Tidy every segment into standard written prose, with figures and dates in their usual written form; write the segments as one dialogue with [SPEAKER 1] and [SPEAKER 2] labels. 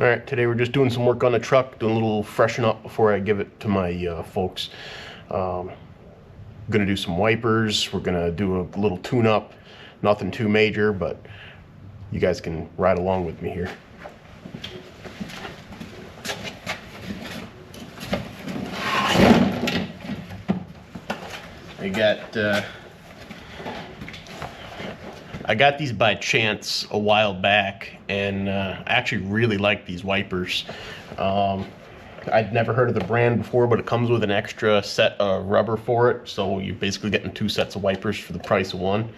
[SPEAKER 1] All right, today we're just doing some work on the truck, doing a little freshen up before I give it to my folks. Gonna do some wipers. We're gonna do a little tune-up. Nothing too major, but you guys can ride along with me here. I got these by chance a while back, and I actually really like these wipers. I'd never heard of the brand before, but it comes with an extra set of rubber for it, so you're basically getting 2 sets of wipers for the price of 1.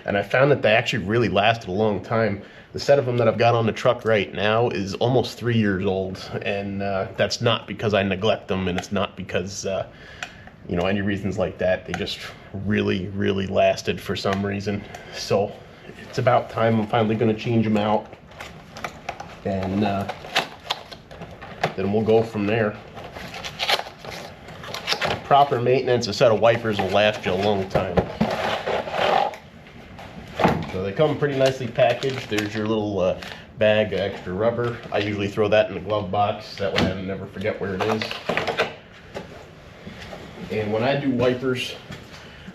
[SPEAKER 1] And I found that they actually really lasted a long time. The set of them that I've got on the truck right now is almost 3 years old, and that's not because I neglect them, and it's not because you know, any reasons like that. They just really lasted for some reason. So it's about time. I'm finally going to change them out, and then we'll go from there. Proper maintenance, a set of wipers will last you a long time. So they come pretty nicely packaged. There's your little bag of extra rubber. I usually throw that in the glove box, that way I never forget where it is. And when I do wipers,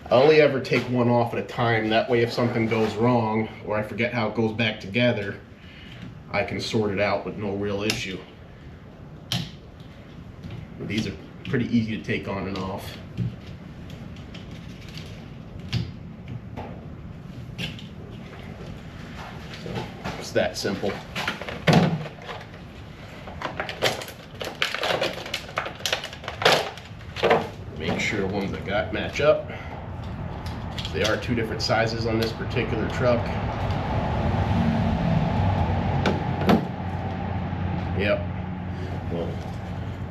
[SPEAKER 1] I only ever take one off at a time. That way if something goes wrong, or I forget how it goes back together, I can sort it out with no real issue. These are pretty easy to take on and off. So it's that simple. Make sure the ones I got match up. They are 2 different sizes on this particular truck. Yep. Well,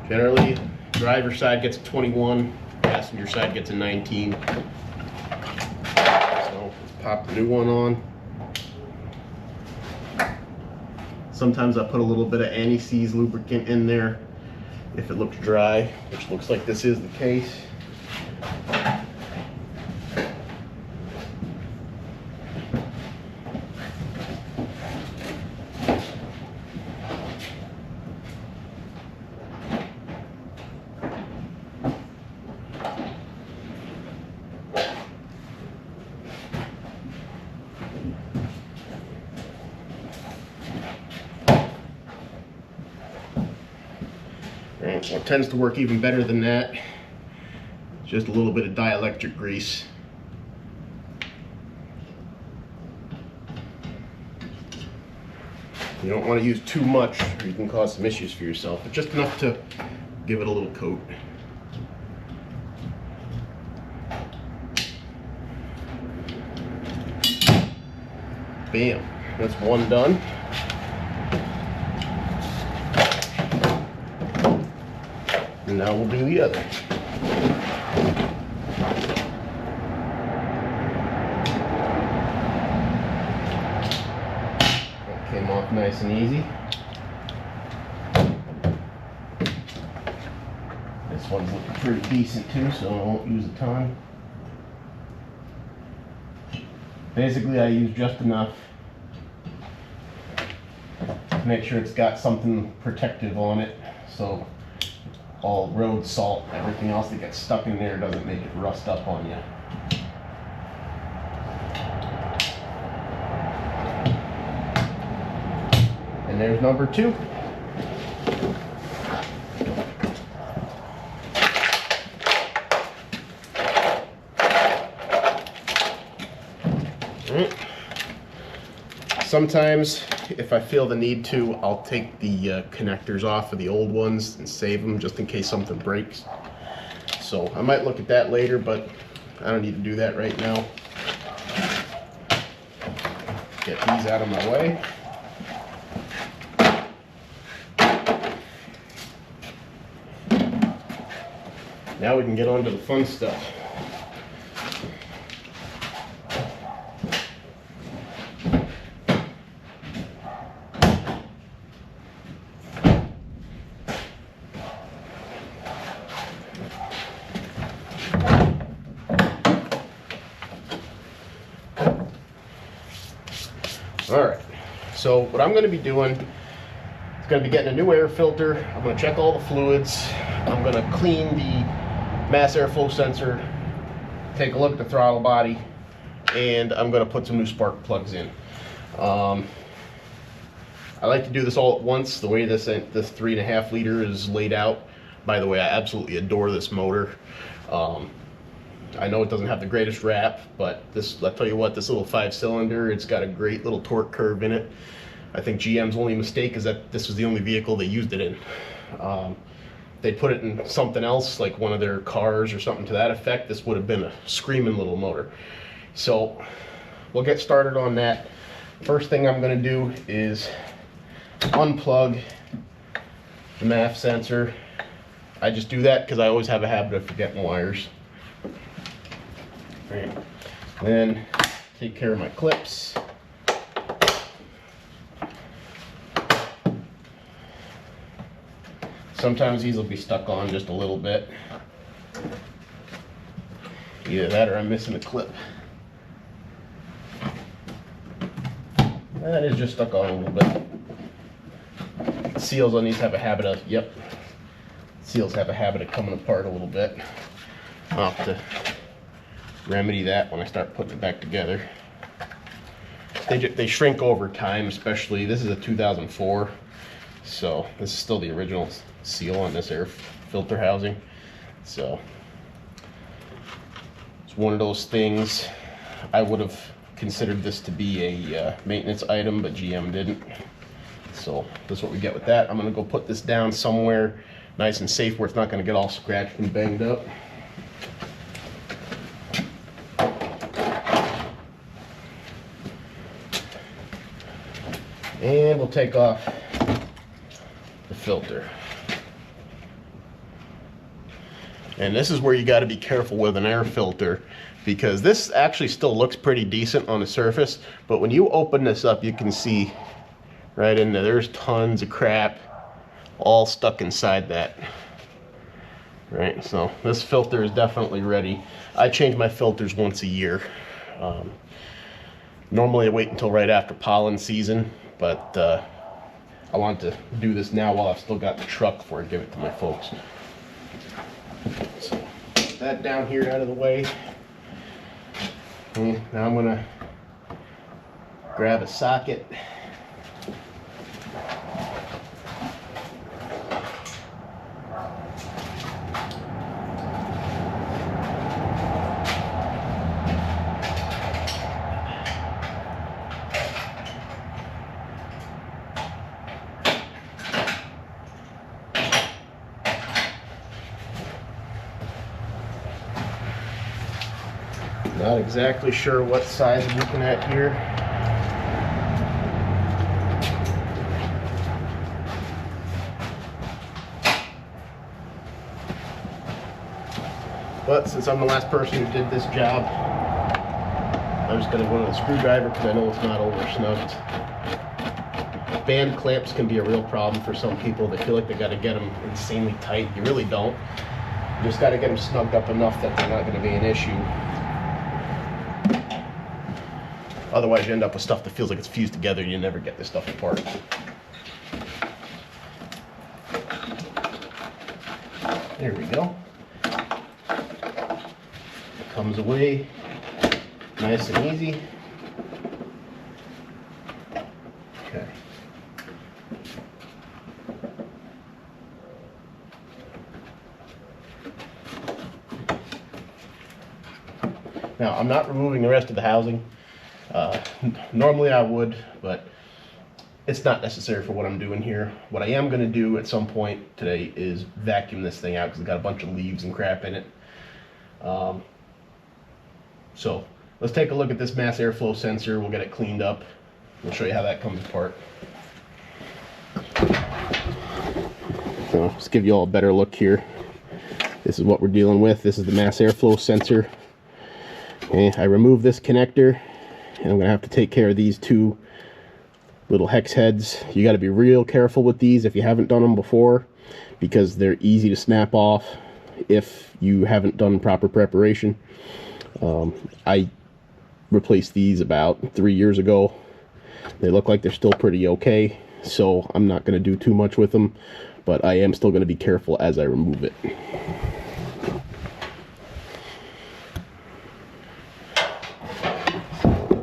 [SPEAKER 1] generally, driver side gets a 21, passenger side gets a 19. So let's pop the new one on. Sometimes I put a little bit of anti-seize lubricant in there if it looks dry, which looks like this is the case. What tends to work even better than that, just a little bit of dielectric grease. You don't want to use too much, or you can cause some issues for yourself, but just enough to give it a little coat. Bam, that's one done. And now we'll do the other. That came off nice and easy. This one's looking pretty decent too, so I won't use a ton. Basically, I use just enough to make sure it's got something protective on it, so all road salt, everything else that gets stuck in there doesn't make it rust up on you. And there's number 2. Sometimes, if I feel the need to, I'll take the connectors off of the old ones and save them just in case something breaks. So I might look at that later, but I don't need to do that right now. Get these out of my way. Now we can get on to the fun stuff. All right, so what I'm going to be doing is Going to be getting a new air filter. I'm going to check all the fluids. I'm going to clean the mass airflow sensor, take a look at the throttle body, and I'm going to put some new spark plugs in. I like to do this all at once, the way this 3.5 liter is laid out. By the way, I absolutely adore this motor. I know it doesn't have the greatest wrap, but I'll tell you what, this little 5-cylinder, it's got a great little torque curve in it. I think GM's only mistake is that this was the only vehicle they used it in. They put it in something else, like one of their cars or something to that effect, this would have been a screaming little motor. So we'll get started on that. First thing I'm going to do is unplug the MAF sensor. I just do that because I always have a habit of forgetting wires. Right. Then take care of my clips. Sometimes these will be stuck on just a little bit. Either that or I'm missing a clip. That is just stuck on a little bit. Seals on these have a habit of, seals have a habit of coming apart a little bit. I'll have to remedy that when I start putting it back together. They shrink over time, especially, this is a 2004, so this is still the original seal on this air filter housing. So it's one of those things. I would have considered this to be a maintenance item, but GM didn't. So that's what we get with that. I'm gonna go put this down somewhere nice and safe where it's not gonna get all scratched and banged up. And we'll take off the filter. And this is where you got to be careful with an air filter, because this actually still looks pretty decent on the surface, but when you open this up, you can see right in there, there's tons of crap all stuck inside that. Right, so this filter is definitely ready. I change my filters once a year. Normally I wait until right after pollen season, but I want to do this now while I've still got the truck before I give it to my folks. So put that down here out of the way. And now I'm gonna grab a socket. Not exactly sure what size I'm looking at here. But since I'm the last person who did this job, I'm just going to go with a screwdriver because I know it's not over snugged. Band clamps can be a real problem for some people. They feel like they got to get them insanely tight. You really don't. You just got to get them snugged up enough that they're not going to be an issue. Otherwise you end up with stuff that feels like it's fused together and you never get this stuff apart. There we go. It comes away nice and easy. Okay. Now I'm not removing the rest of the housing. Normally I would, but it's not necessary for what I'm doing here. What I am going to do at some point today is vacuum this thing out because it's got a bunch of leaves and crap in it. So let's take a look at this mass airflow sensor. We'll get it cleaned up. We'll show you how that comes apart. So let's give you all a better look here. This is what we're dealing with. This is the mass airflow sensor. Okay, I removed this connector. And I'm going to have to take care of these two little hex heads. You got to be real careful with these if you haven't done them before, because they're easy to snap off if you haven't done proper preparation. I replaced these about 3 years ago. They look like they're still pretty okay. so I'm not going to do too much with them, but I am still going to be careful as I remove it.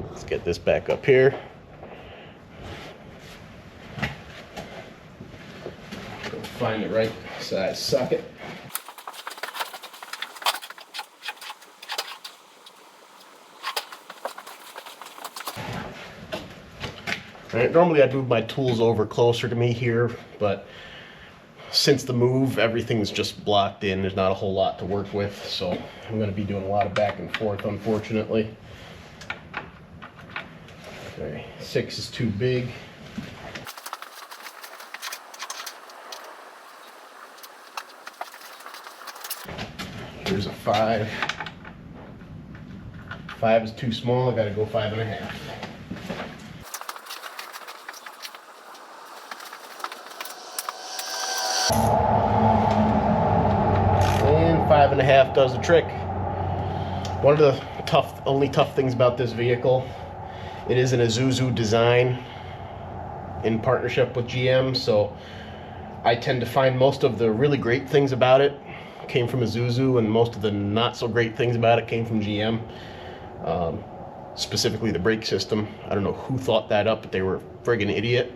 [SPEAKER 1] Let's get this back up here. Find the right size socket. Right, normally I'd move my tools over closer to me here, but since the move, everything's just blocked in. There's not a whole lot to work with, so I'm going to be doing a lot of back and forth, unfortunately. Okay, 6 is too big. Here's a 5. 5 is too small. I got to go 5.5. And 5.5 does the trick. One of the only tough things about this vehicle, it is an Isuzu design in partnership with GM, so I tend to find most of the really great things about it came from Isuzu, and most of the not so great things about it came from GM. Specifically the brake system. I don't know who thought that up, but they were a friggin' idiot.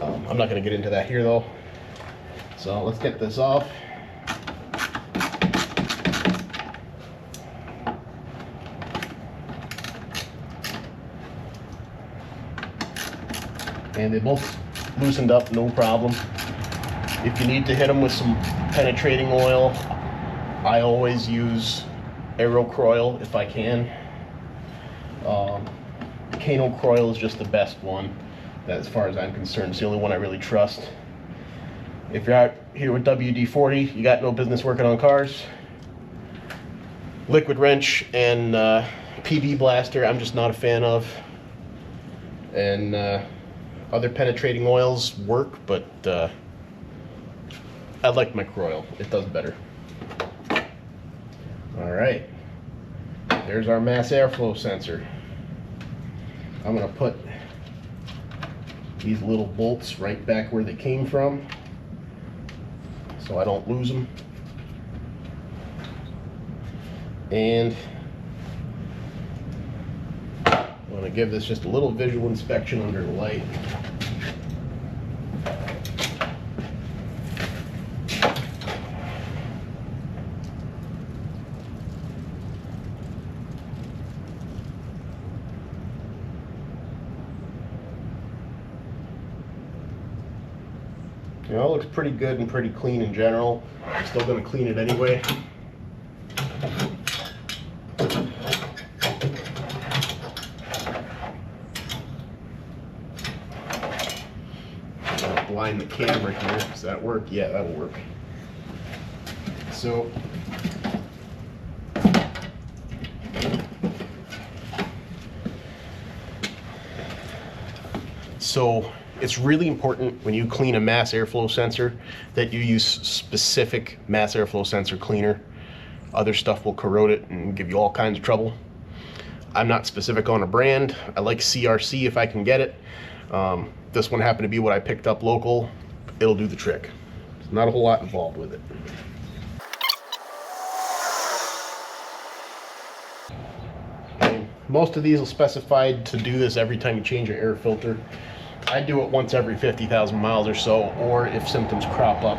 [SPEAKER 1] I'm not going to get into that here though. So let's get this off. And they both loosened up, no problem. If you need to hit them with some penetrating oil, I always use Aerocroil if I can. Canocroil is just the best one, as far as I'm concerned. It's the only one I really trust. If you're out here with WD-40, you got no business working on cars. Liquid wrench and PB blaster, I'm just not a fan of. And other penetrating oils work, but I like my Croil. It does better. All right, there's our mass airflow sensor. I'm gonna put these little bolts right back where they came from so I don't lose them. And I'm gonna give this just a little visual inspection under the light. You know, it looks pretty good and pretty clean in general. I'm still going to clean it anyway. I'll blind the camera here. Does that work? Yeah, that'll work. So it's really important when you clean a mass airflow sensor that you use specific mass airflow sensor cleaner. Other stuff will corrode it and give you all kinds of trouble. I'm not specific on a brand. I like CRC if I can get it. This one happened to be what I picked up local. It'll do the trick. There's not a whole lot involved with it. And most of these will specify to do this every time you change your air filter. I do it once every 50,000 miles or so, or if symptoms crop up.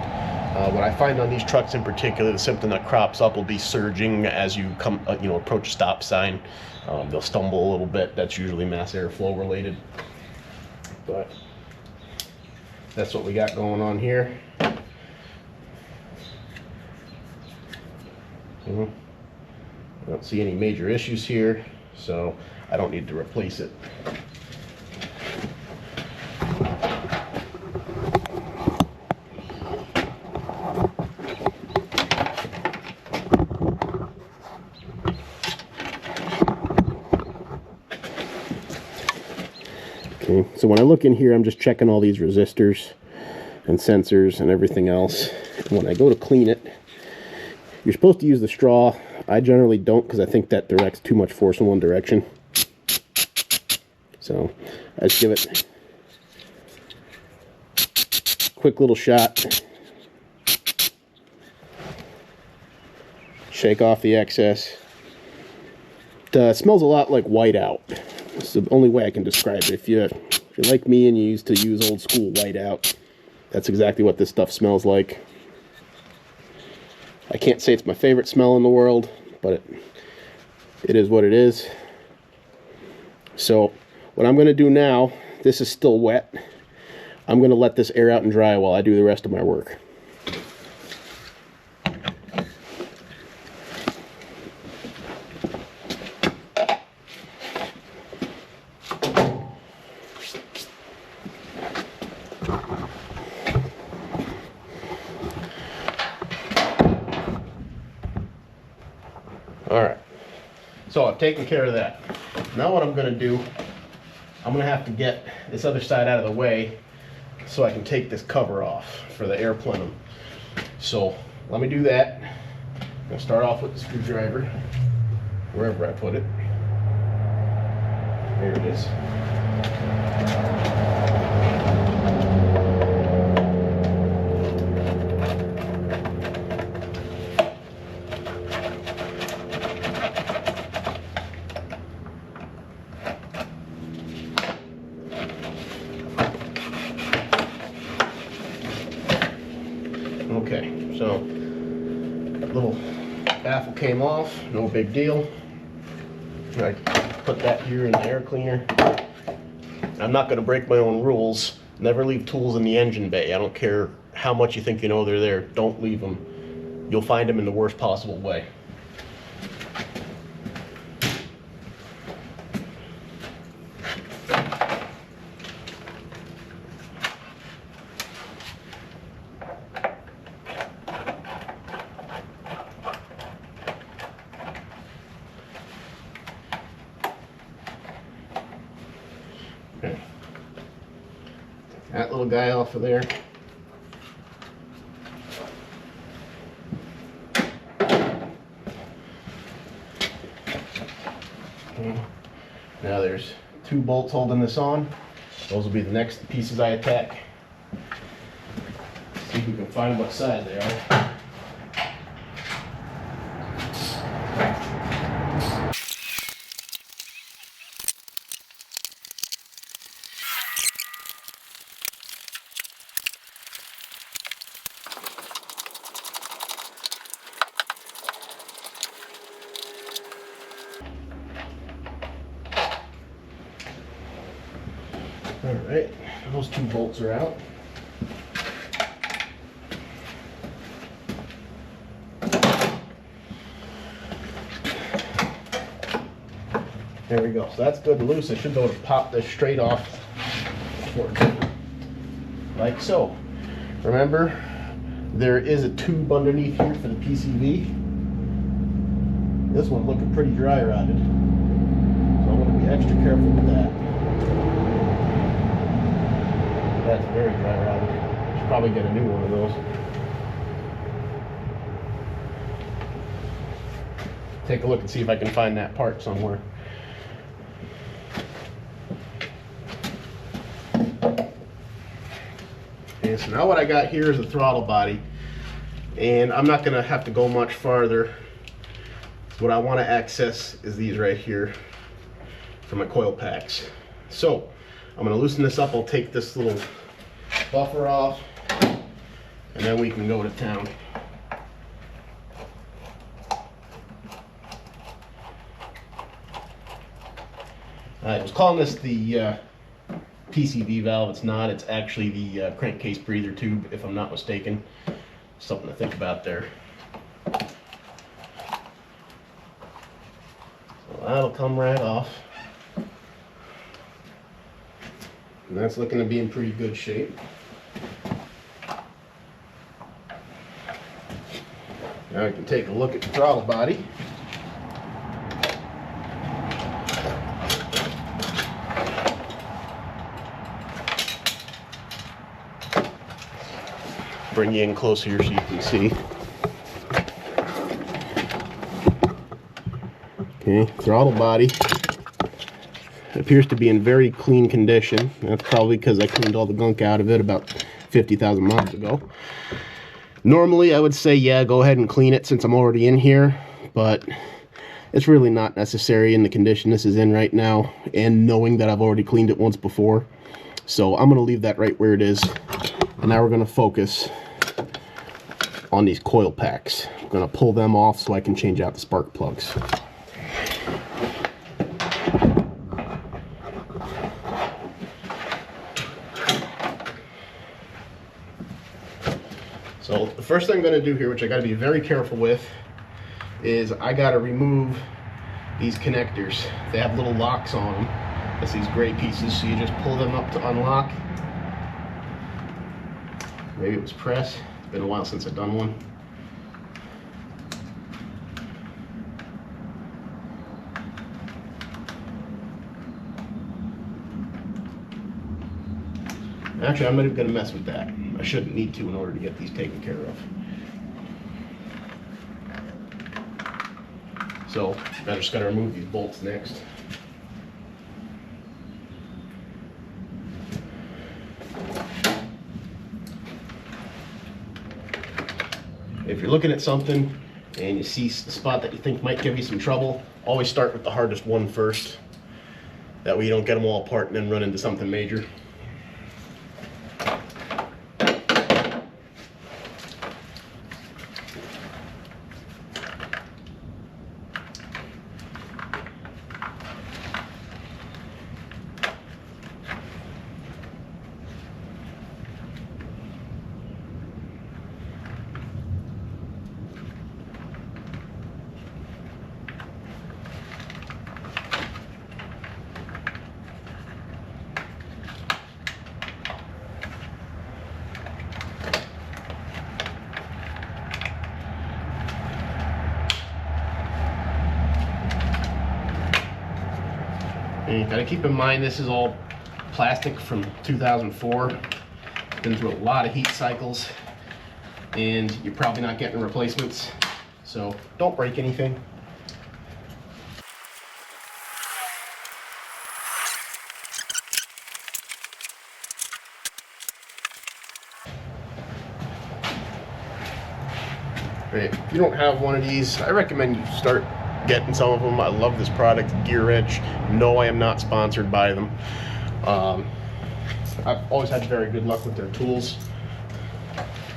[SPEAKER 1] What I find on these trucks in particular, the symptom that crops up will be surging as you come, approach a stop sign. They'll stumble a little bit. That's usually mass airflow related. But that's what we got going on here. I don't see any major issues here, so I don't need to replace it. Okay, so when I look in here, I'm just checking all these resistors and sensors and everything else. And when I go to clean it, you're supposed to use the straw. I generally don't because I think that directs too much force in one direction. So I just give it quick little shot. Shake off the excess. It smells a lot like whiteout. It's the only way I can describe it. If you're like me and you used to use old school whiteout, that's exactly what this stuff smells like. I can't say it's my favorite smell in the world, but it is what it is. So what I'm going to do now, this is still wet. I'm going to let this air out and dry while I do the rest of my work. Alright, so I've taken care of that. Now what I'm going to do, I'm going to have to get this other side out of the way so I can take this cover off for the air plenum. So let me do that. I'm going to start off with the screwdriver, wherever I put it. There it is. Okay, so little baffle came off, no big deal. I put that here in the air cleaner. I'm not going to break my own rules. Never leave tools in the engine bay. I don't care how much you think you know they're there. Don't leave them. You'll find them in the worst possible way. Okay. That little guy off of there. Okay. Now there's 2 bolts holding this on. Those will be the next pieces I attack. See if we can find what size they are. Alright, those 2 bolts are out. There we go. So that's good and loose. I should be able to pop this straight off like so. Remember, there is a tube underneath here for the PCV. This one's looking pretty dry rotted, so I'm going to be extra careful with that. That's very dry rotted. Should probably get a new one of those. Take a look and see if I can find that part somewhere. And so now what I got here is the throttle body, and I'm not going to have to go much farther. What I want to access is these right here for my coil packs. So I'm going to loosen this up. I'll take this little buffer off, and then we can go to town. I was calling this the PCV valve. It's not. It's actually the crankcase breather tube, if I'm not mistaken. Something to think about there. So that'll come right off. And that's looking to be in pretty good shape. Now I can take a look at the throttle body. Bring you in closer here so you can see. Okay, throttle body appears to be in very clean condition. That's probably because I cleaned all the gunk out of it about 50,000 miles ago. Normally, I would say, yeah, go ahead and clean it since I'm already in here, but it's really not necessary in the condition this is in right now, and knowing that I've already cleaned it once before. So I'm going to leave that right where it is, and now we're going to focus on these coil packs. I'm going to pull them off so I can change out the spark plugs. So the first thing I'm going to do here, which I got to be very careful with, is I got to remove these connectors. They have little locks on them. That's these gray pieces, so you just pull them up to unlock. Maybe it was press. It's been a while since I've done one. Actually, I'm not even going to mess with that. I shouldn't need to in order to get these taken care of. So I'm just going to remove these bolts next. If you're looking at something and you see a spot that you think might give you some trouble, always start with the hardest one first. That way you don't get them all apart and then run into something major. And you gotta keep in mind this is all plastic from 2004. Been through a lot of heat cycles, and you're probably not getting replacements. So don't break anything. Right. If you don't have one of these, I recommend you start getting some of them. I love this product, Gear Edge. No, I am not sponsored by them. I've always had very good luck with their tools.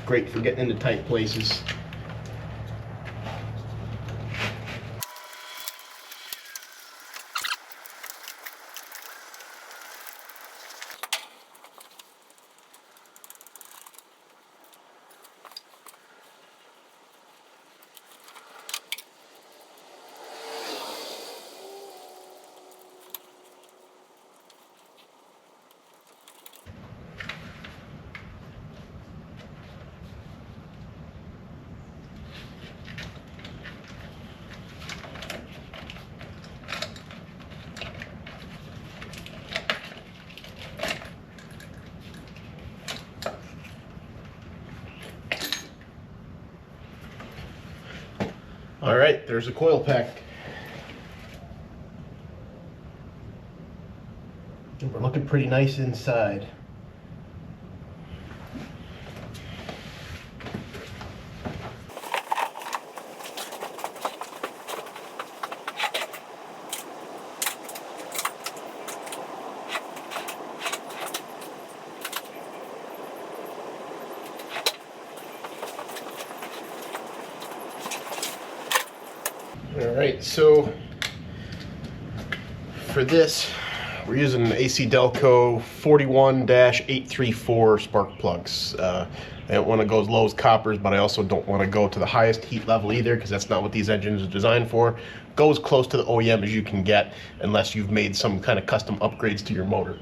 [SPEAKER 1] Great for getting into tight places. All right, there's a coil pack. We're looking pretty nice inside. Alright, so for this, we're using an AC Delco 41-834 spark plugs. I don't want to go as low as coppers, but I also don't want to go to the highest heat level either, because that's not what these engines are designed for. Go as close to the OEM as you can get, unless you've made some kind of custom upgrades to your motor.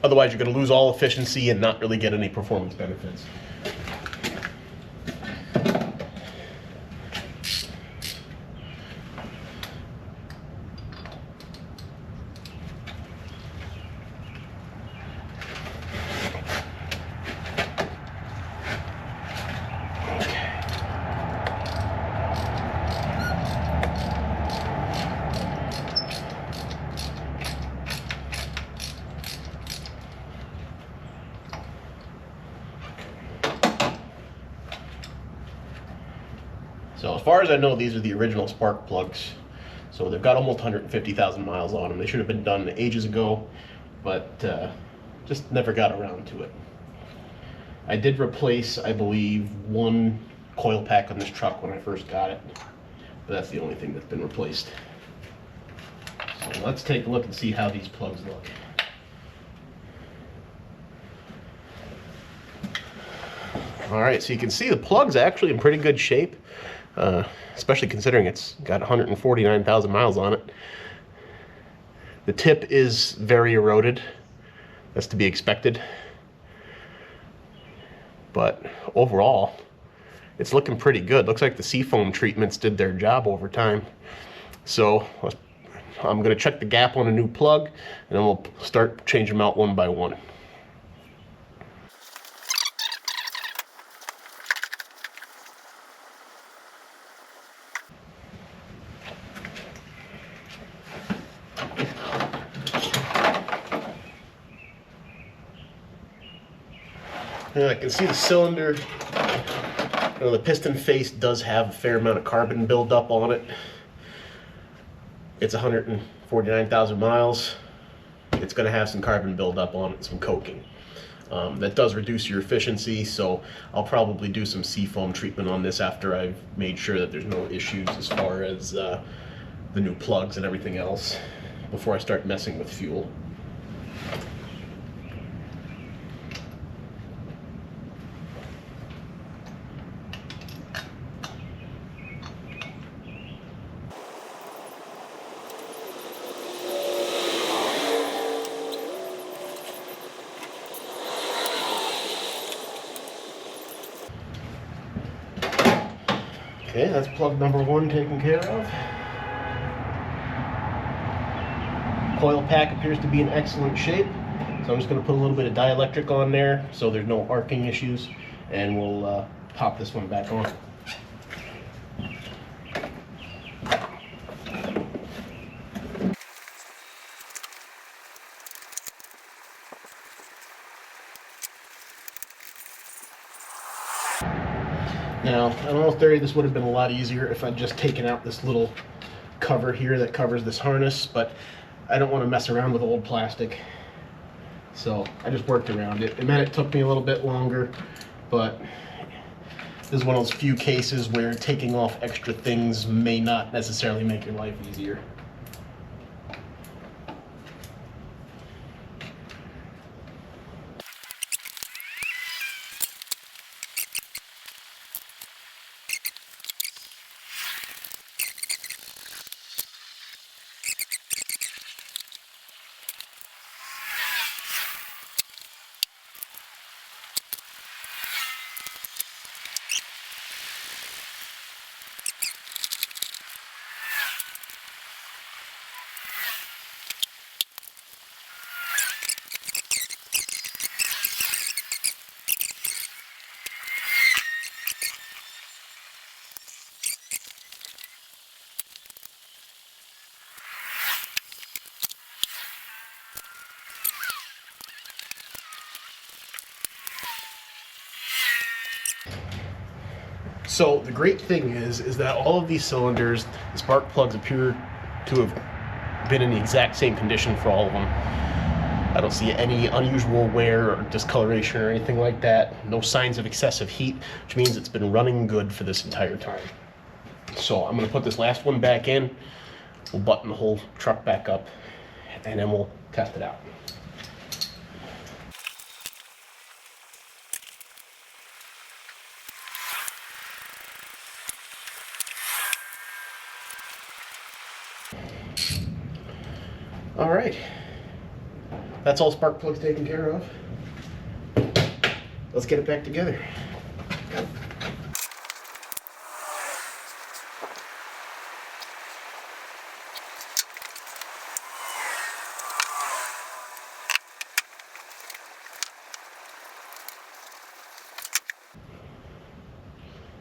[SPEAKER 1] Otherwise, you're going to lose all efficiency and not really get any performance benefits. So as far as I know, these are the original spark plugs. So they've got almost 150,000 miles on them. They should have been done ages ago, but just never got around to it. I did replace, I believe, one coil pack on this truck when I first got it, but that's the only thing that's been replaced. So let's take a look and see how these plugs look. All right, so you can see the plug's actually in pretty good shape, especially considering it's got 149,000 miles on it. The tip is very eroded. That's to be expected. But overall, it's looking pretty good. Looks like the seafoam treatments did their job over time. So I'm going to check the gap on a new plug, and then we'll start changing them out one by one. And I can see the cylinder, the piston face does have a fair amount of carbon buildup on it. It's 149,000 miles. It's going to have some carbon buildup on it, some coking. That does reduce your efficiency, so I'll probably do some seafoam treatment on this after I've made sure that there's no issues as far as the new plugs and everything else before I start messing with fuel. Okay, that's plug number one taken care of. Coil pack appears to be in excellent shape, so I'm just going to put a little bit of dielectric on there so there's no arcing issues, and we'll pop this one back on. Now, in all theory, this would have been a lot easier if I'd just taken out this little cover here that covers this harness, but I don't want to mess around with old plastic, so I just worked around it. It meant it took me a little bit longer, but this is one of those few cases where taking off extra things may not necessarily make your life easier. So the great thing is that all of these cylinders, the spark plugs appear to have been in the exact same condition for all of them. I don't see any unusual wear or discoloration or anything like that. No signs of excessive heat, which means it's been running good for this entire time. So I'm going to put this last one back in. We'll button the whole truck back up, and then we'll test it out. All right, that's all spark plugs taken care of. Let's get it back together.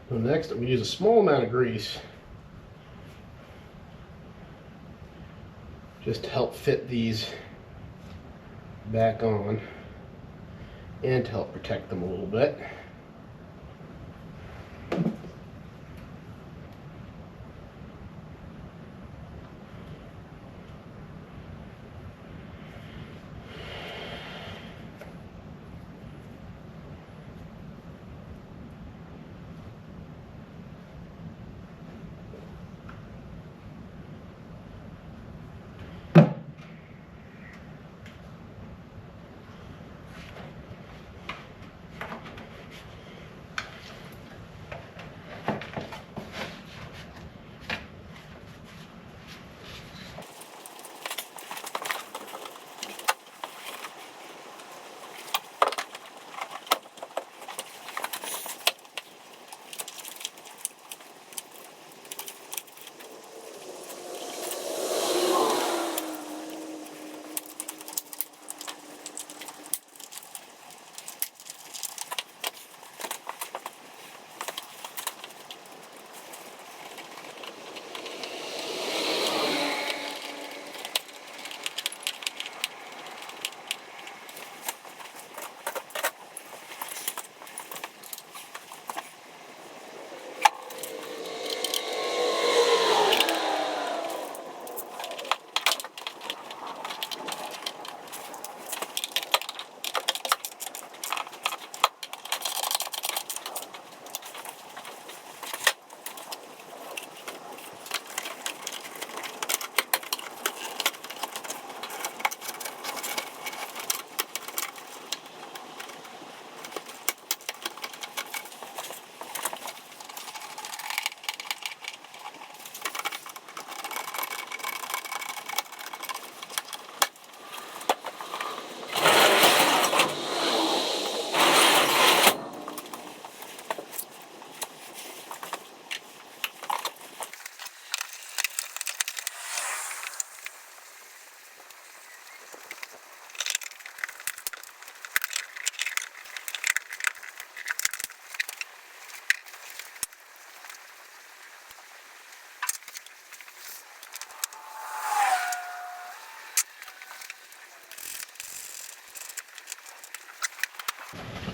[SPEAKER 1] So next, I'm going to use a small amount of grease just to help fit these back on and to help protect them a little bit.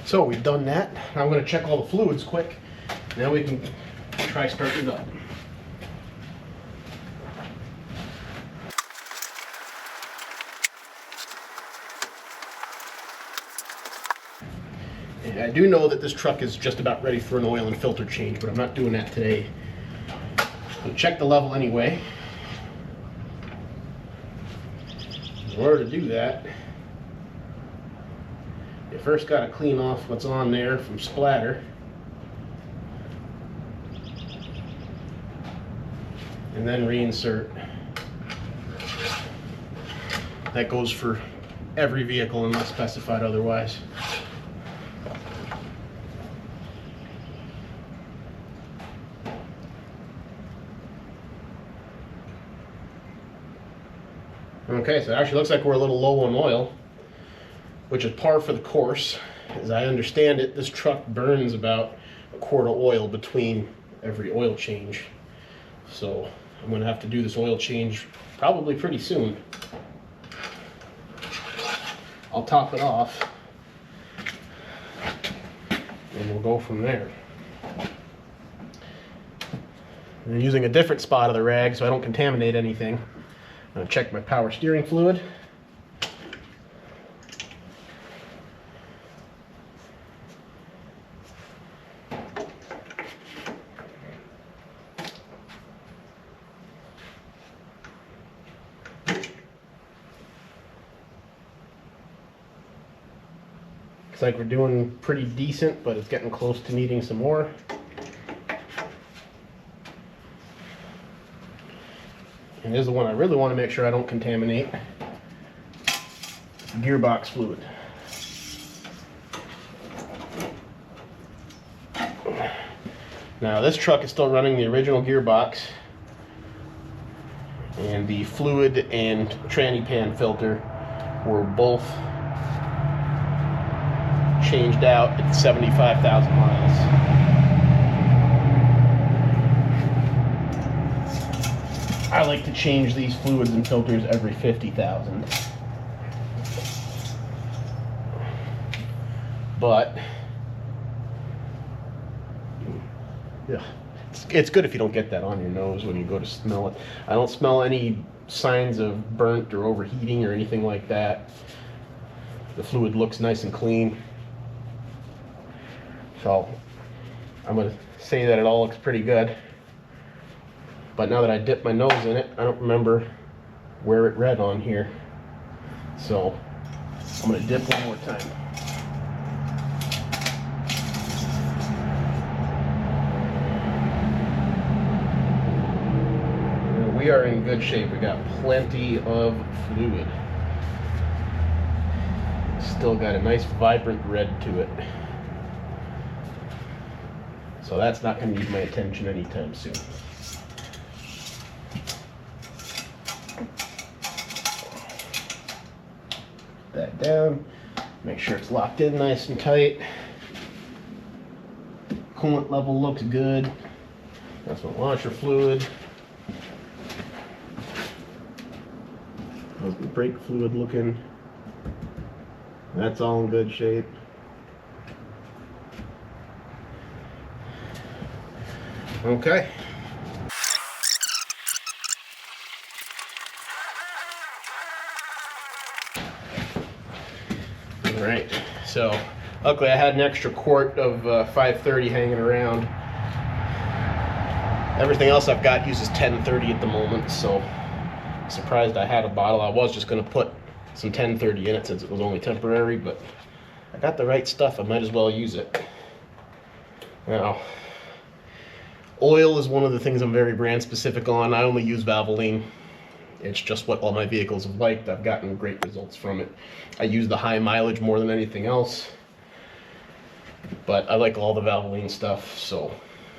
[SPEAKER 1] So we've done that. Now I'm going to check all the fluids quick. Now we can try starting it up. And I do know that this truck is just about ready for an oil and filter change, but I'm not doing that today. I'll check the level anyway. In order to do that, you first got to clean off what's on there from splatter. And then reinsert. That goes for every vehicle unless specified otherwise. Okay, so it actually looks like we're a little low on oil, which is par for the course. As I understand it, this truck burns about a quart of oil between every oil change. So I'm going to have to do this oil change probably pretty soon. I'll top it off and we'll go from there. I'm using a different spot of the rag so I don't contaminate anything. I'm going to check my power steering fluid. Looks like we're doing pretty decent, but it's getting close to needing some more. And this is the one I really want to make sure I don't contaminate. Gearbox fluid. Now this truck is still running the original gearbox, and the fluid and tranny pan filter were both changed out at 75,000 miles. I like to change these fluids and filters every 50,000. But yeah, it's good if you don't get that on your nose when you go to smell it. I don't smell any signs of burnt or overheating or anything like that. The fluid looks nice and clean. So I'm going to say that it all looks pretty good. But now that I dipped my nose in it, I don't remember where it read on here. So I'm going to dip one more time. We are in good shape. We got plenty of fluid. Still got a nice vibrant red to it. So that's not going to need my attention anytime soon. That down, make sure it's locked in nice and tight. Coolant level looks good. That's my washer fluid. How's the brake fluid looking? That's all in good shape. Okay. Alright, so luckily I had an extra quart of 530 hanging around. Everything else I've got uses 1030 at the moment, so I'm surprised I had a bottle. I was just going to put some 1030 in it since it was only temporary, but I got the right stuff, I might as well use it. Now, oil is one of the things I'm very brand specific on. I only use Valvoline. It's just what all my vehicles have liked. I've gotten great results from it. I use the high mileage more than anything else, but I like all the Valvoline stuff, so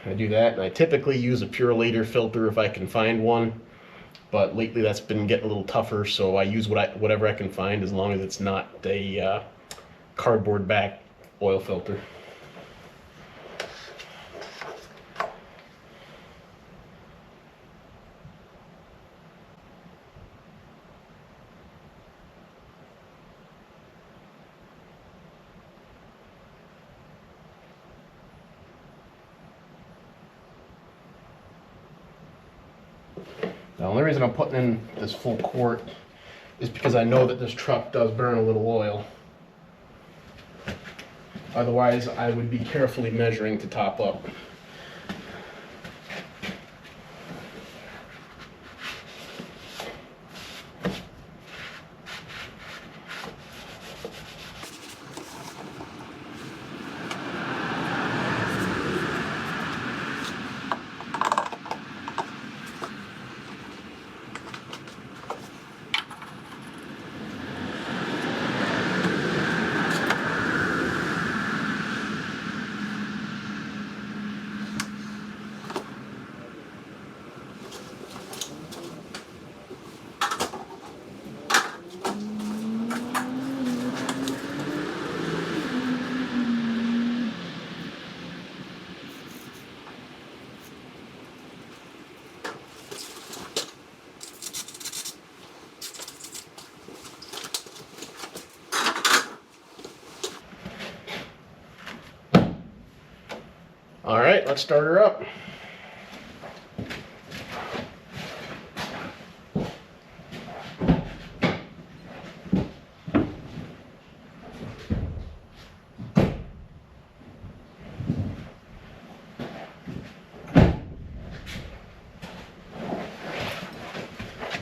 [SPEAKER 1] I do that. And I typically use a Purolator filter if I can find one, but lately that's been getting a little tougher, so I use whatever I can find as long as it's not a cardboard back oil filter. The only reason I'm putting in this full quart is because I know that this truck does burn a little oil. Otherwise, I would be carefully measuring to top up. All right, let's start her up.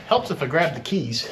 [SPEAKER 1] Helps if I grab the keys.